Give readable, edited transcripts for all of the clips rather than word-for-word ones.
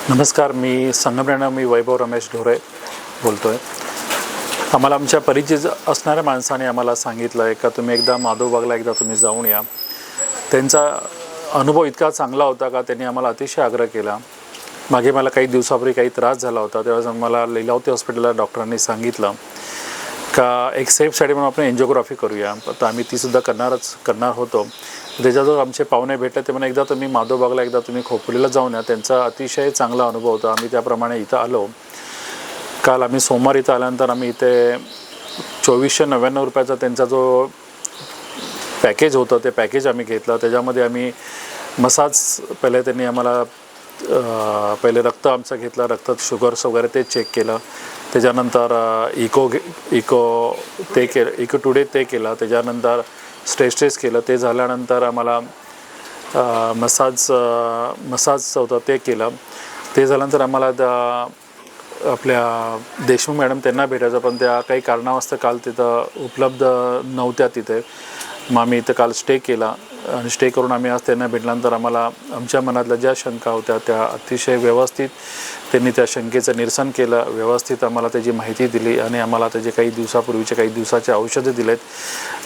नमस्कार, मी संगमनेर मी वैभव रमेश ढोरे बोलतो आहे. आम्हाला आमच्या परिचित असणाऱ्या माणसाने आम्हाला सांगितलं आहे का तुम्ही एकदा माधवबागला एकदा तुम्ही जाऊन या. त्यांचा अनुभव इतका चांगला होता का त्यांनी आम्हाला अतिशय आग्रह केला. मागे मला काही दिवसापूर्वी काही त्रास झाला होता, तेव्हा मला लीलावती हॉस्पिटलला डॉक्टरांनी सांगितलं का एक सेफसाठी म्हणून आपण एन्जिओग्राफी करूया. तर आम्ही तीसुद्धा करणार होतो. त्याच्याजवळ आमचे पाहुणे भेटले, ते म्हणून एकदा तुम्ही माधवबागला एकदा तुम्ही खोपोलीला जाऊन या. त्यांचा अतिशय चांगला अनुभव होता. आम्ही त्याप्रमाणे इथं आलो. काल आम्ही सोमवार इथं आल्यानंतर आम्ही इथे 2499 रुपयाचा त्यांचा जो पॅकेज होतं ते पॅकेज आम्ही घेतलं. त्याच्यामध्ये आम्ही मसाज पहिले त्यांनी आम्हाला पहिले रक्त आमचं घेतलं, रक्तात शुगर्स वगैरे ते चेक केलं. त्याच्यानंतर इको टुडे ते केलं. त्याच्यानंतर स्ट्रेस केलं. ते झाल्यानंतर आम्हाला मसाज होतं ते केलं. ते झाल्यानंतर आम्हाला आपल्या देशमुख मॅडम त्यांना भेटायचं, पण त्या काही कारणास्तव काल तिथं उपलब्ध नव्हत्या तिथे. मग आम्ही इथं काल स्टे केला आणि स्टे करून आम्ही आज त्यांना भेटल्यानंतर आम्हाला आमच्या मनातल्या ज्या शंका होत्या त्या अतिशय व्यवस्थित त्यांनी त्या शंकेचं निरसन केलं. व्यवस्थित आम्हाला त्याची माहिती दिली आणि आम्हाला त्याचे काही दिवसाचे औषधं दिलेत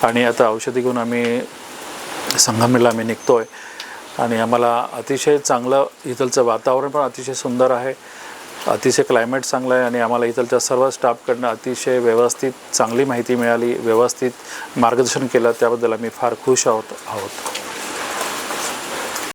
आणि आता औषधी घेऊन आम्ही संगमनेरला आम्ही निघतो आहे. आणि आम्हाला अतिशय चांगलं इथलचं वातावरण पण अतिशय सुंदर आहे, अतिशय क्लायमेट चांगलं आहे आणि आम्हाला इथलच्या सर्व स्टाफकडनं अतिशय व्यवस्थित चांगली माहिती मिळाली, व्यवस्थित मार्गदर्शन केलं. त्याबद्दल आम्ही फार खुश आहोत.